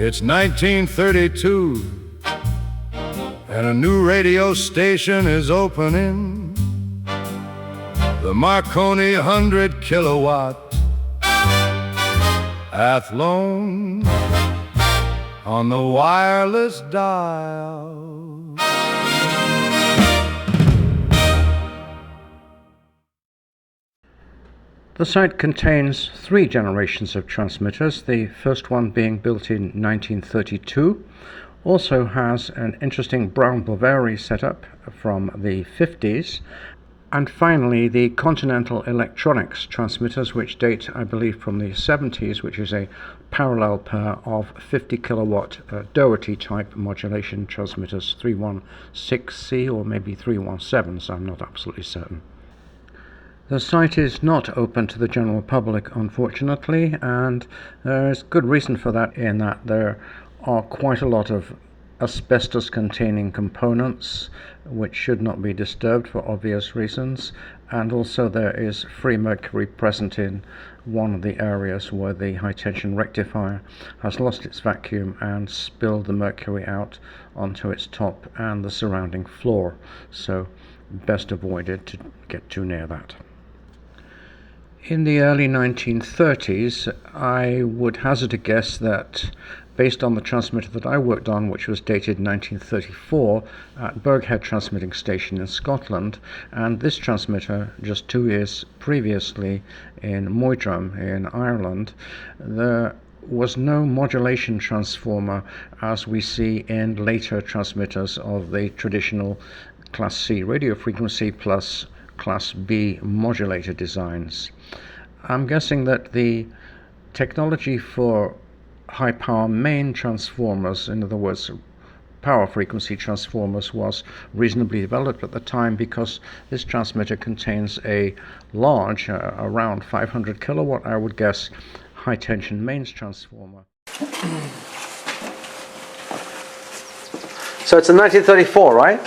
It's 1932, and a new radio station is opening. The Marconi 100 kilowatt Athlone on the wireless dial. The site contains 3 generations of transmitters, the first one being built in 1932. Also has an interesting brown Bavary setup from the 50s. And finally, the Continental Electronics transmitters, which date, I believe, from the 70s, which is a parallel pair of 50 kilowatt Doherty type modulation transmitters, 316C or maybe 317, so I'm not absolutely certain. The site is not open to the general public, unfortunately, and there is good reason for that, in that there are quite a lot of asbestos-containing components which should not be disturbed for obvious reasons, and also there is free mercury present in one of the areas where the high-tension rectifier has lost its vacuum and spilled the mercury out onto its top and the surrounding floor, so best avoided to get too near that. In the early 1930s, I would hazard a guess that, based on the transmitter that I worked on, which was dated 1934 at Burghead Transmitting Station in Scotland, and this transmitter just 2 years previously in Moydrum in Ireland, there was no modulation transformer as we see in later transmitters of the traditional Class C radio frequency plus Class B modulator designs. I'm guessing that the technology for high power main transformers, in other words power frequency transformers, was reasonably developed at the time, because this transmitter contains a large, around 500 kilowatt, I would guess, high tension mains transformer. So it's in 1934, right?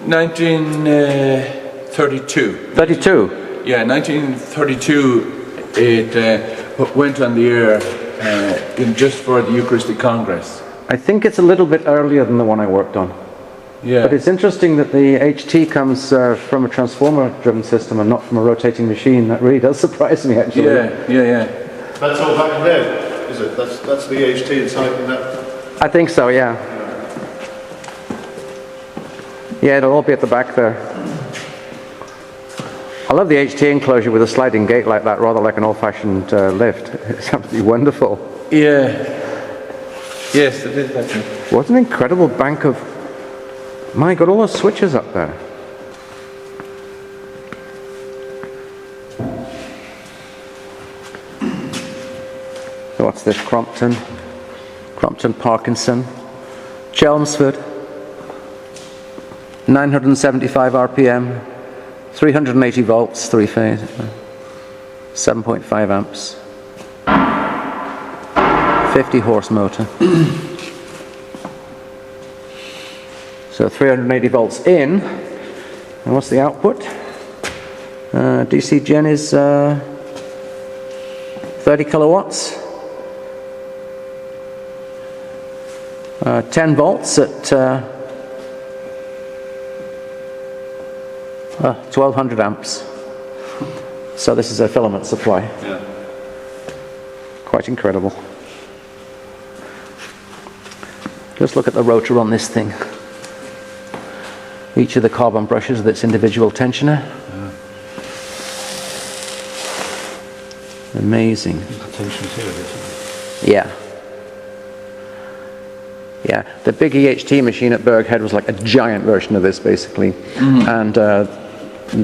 1932. 32? Yeah, 1932. It went on the air just for the Eucharistic Congress. I think it's a little bit earlier than the one I worked on. Yeah. But it's interesting that the HT comes from a transformer-driven system and not from a rotating machine. That really does surprise me, actually. Yeah. That's all back there, is it? That's the HT inside in that? I think so, yeah. Yeah, it'll all be at the back there. I love the HT enclosure with a sliding gate like that, rather like an old-fashioned lift. It's absolutely wonderful. Yeah. Yes, it is. What an incredible bank of... My God, all those switches up there. So what's this? Crompton, Parkinson, Chelmsford, 975 RPM, 380 volts, 3-phase, 7.5 amps, 50 horse motor. So 380 volts in, and what's the output? DC gen is 30 kilowatts. 10 volts at 1200 amps. So this is a filament supply. Yeah. Quite incredible. Just look at the rotor on this thing. Each of the carbon brushes with its individual tensioner. Amazing. Yeah. Yeah, the big EHT machine at Burghead was like a giant version of this, basically. And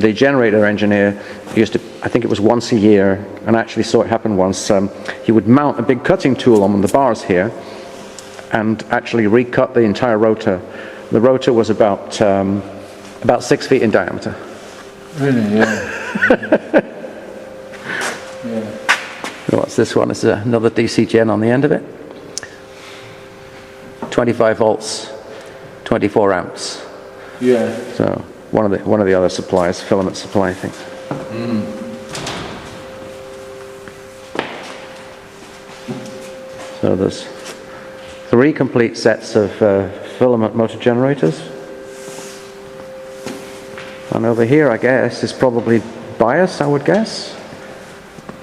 the generator engineer used to, I think it was once a year, and I actually saw it happen once, he would mount a big cutting tool on the bars here and actually recut the entire rotor. The rotor was about 6 feet in diameter. Really, yeah. What's this one? It's another DC gen on the end of it. 25 volts, 24 amps. Yeah. So one of the other suppliers, filament supply, I think. So there's 3 complete sets of filament motor generators. And over here, I guess, is probably bias, I would guess.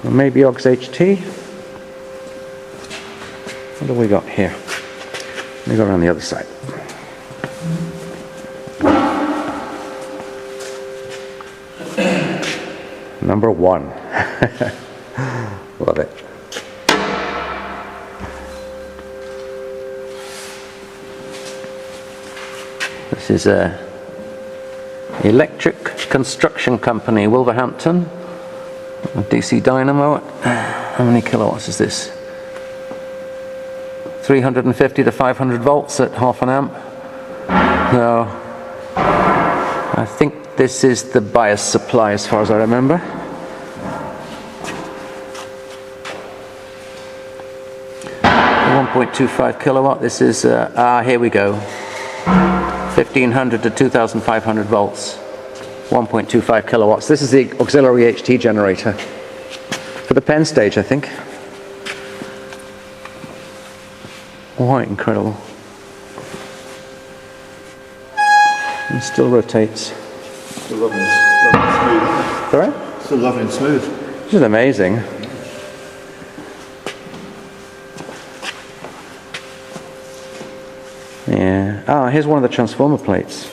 Or maybe aux HT. What do we got here? Let me go around the other side. Number 1. Love it. This is a electric construction company, Wolverhampton. A DC dynamo. How many kilowatts is this? 350 to 500 volts at half an amp. So I think this is the bias supply as far as I remember. .25 kilowatt. This is here we go. 1500 to 2500 volts. 1.25 kilowatts. This is the auxiliary HT generator for the pen stage, I think. Quite incredible. And still rotates. Still lovely and smooth. Sorry? Still lovely and smooth. This is amazing. Yeah. Ah, here's one of the transformer plates.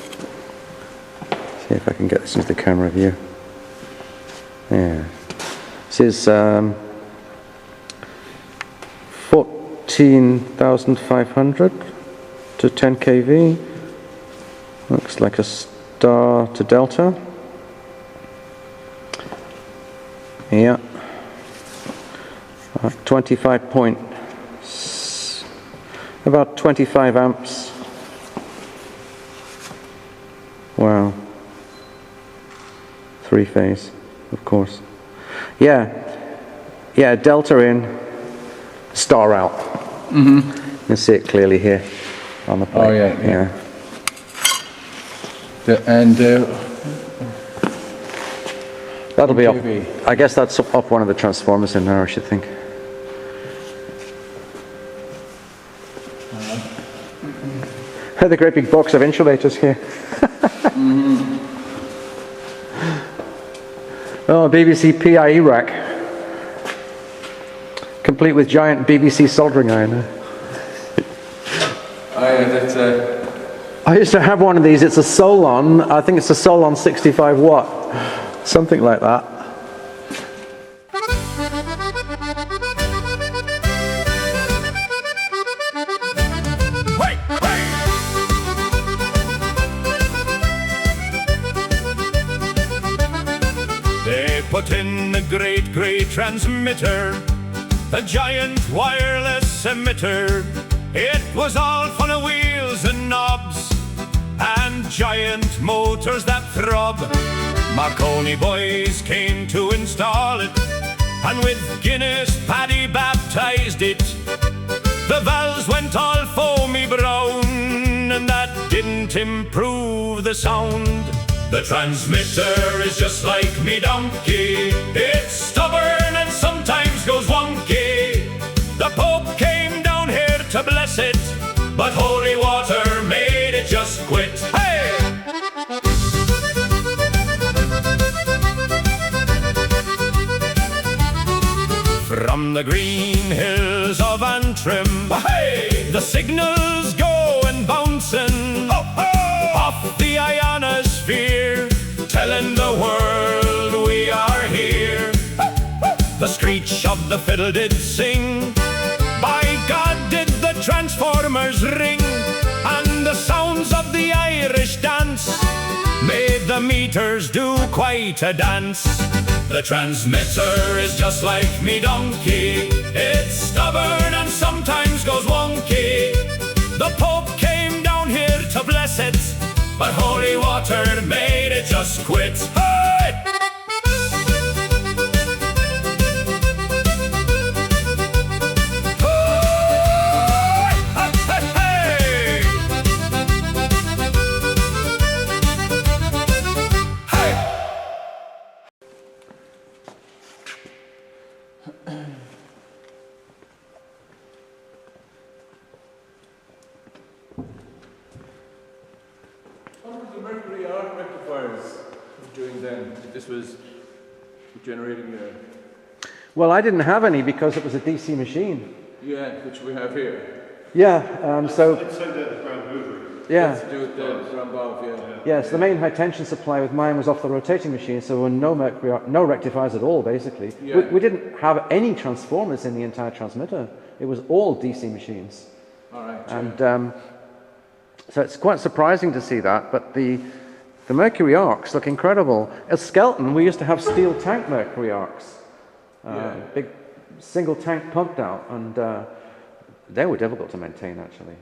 See if I can get this into the camera view. Yeah. This is 14,500 to 10 kV. Looks like a star to delta. Yeah. 25 amps. Wow. 3-phase, of course. Yeah. Yeah, delta in, star out. You can see it clearly here on the plate. Oh yeah. That'll be up. kV. I guess that's up one of the transformers in there, I should think. The great big box of insulators here. Oh, BBC PIE rack. Complete with giant BBC soldering iron. Oh yeah, that's I used to have one of these. It's a Solon. I think it's a Solon 65 watt. Something like that. They put in the great grey transmitter, a giant wireless emitter. It was all fun of wheels and knobs and giant motors that throb. Marconi boys came to install it, and with Guinness Paddy baptized it. The valves went all foamy brown, and that didn't improve the sound. The transmitter is just like me donkey. It's stubborn and sometimes goes wonky. The Pope came down here to bless it, but holy water made it just quit. Hey! From the green hills of Antrim, hey! The signals go and bouncing. Oh, oh! Off the ionosphere, telling the world we are here. The screech of the fiddle did sing. By God did the transformers ring, and the sounds of the Irish dance made the meters do quite a dance. The transmitter is just like me donkey. It's stubborn and sometimes goes wonky. The Pope came down here to bless it, but holy water made it just quit. Hey! rectifiers doing then? This was generating your... Well, I didn't have any because it was a DC machine. Yeah, which we have here. Yeah, so... Let's send out the ground mover. Yeah. Let's do it then from above, yeah. Yes, the main high tension supply with mine was off the rotating machine, so there were no rectifiers at all, basically. Yeah. We didn't have any transformers in the entire transmitter. It was all DC machines. All right. And so it's quite surprising to see that, but the Mercury arcs look incredible. At Skelton, we used to have steel tank Mercury arcs. Big single tank pumped out, and they were difficult to maintain, actually.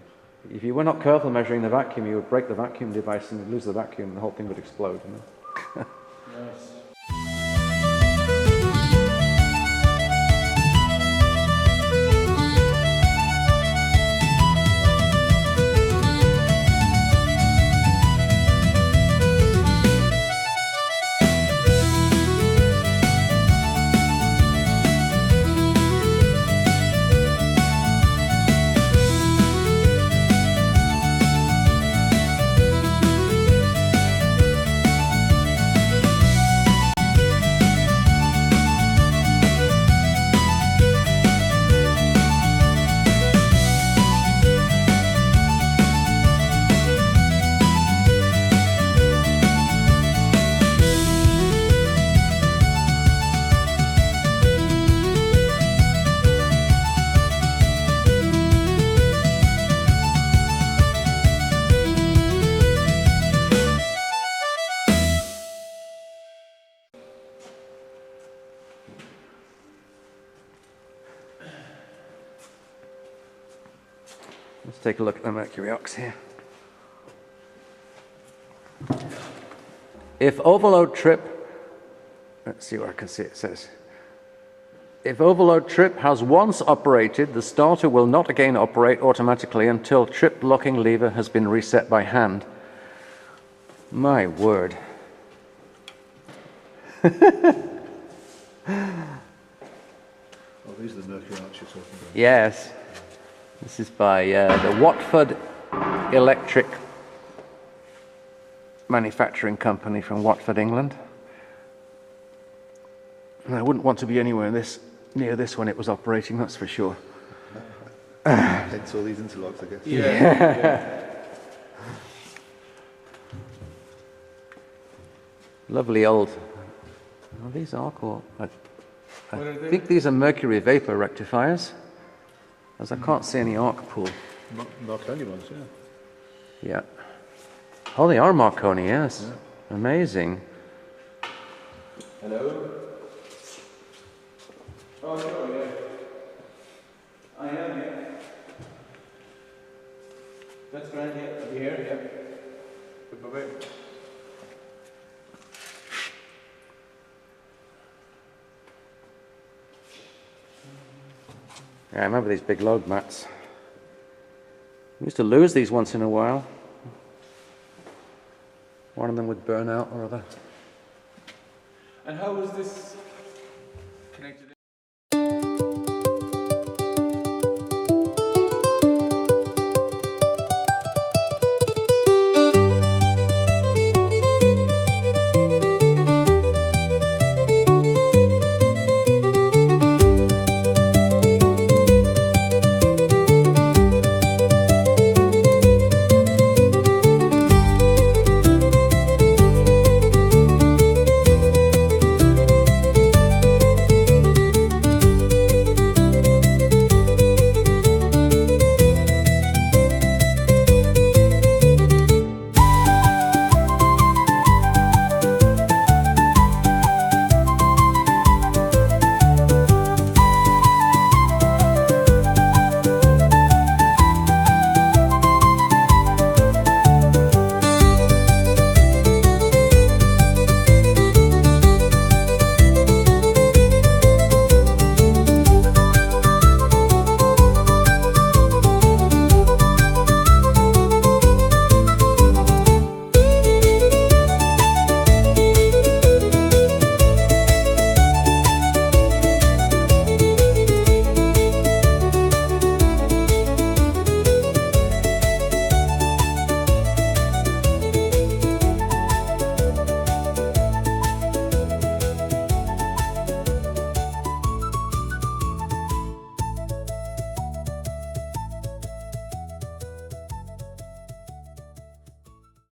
If you were not careful measuring the vacuum, you would break the vacuum device and lose the vacuum, and the whole thing would explode. You know? Nice. Let's take a look at the Mercury arcs here. If overload trip, let's see where I can see it says. If overload trip has once operated, the starter will not again operate automatically until trip locking lever has been reset by hand. My word. Oh, these are the Mercury arcs you're talking about. Yes. This is by the Watford Electric Manufacturing Company from Watford, England. And I wouldn't want to be anywhere near this when it was operating, that's for sure. Hence all these interlocks, I guess. Yeah. Lovely old. Oh, these are cool. I think these are mercury vapor rectifiers, as I can't see any arc pool. Marconi ones, yeah. Yeah. Oh, they are Marconi, yes. Yeah. Amazing. Hello? Oh, sure, yeah. I am, yeah. That's grand, yeah. I'll be here, yeah. Bye-bye. Yeah, I remember these big load mats. We used to lose these once in a while. One of them would burn out or other. And how was this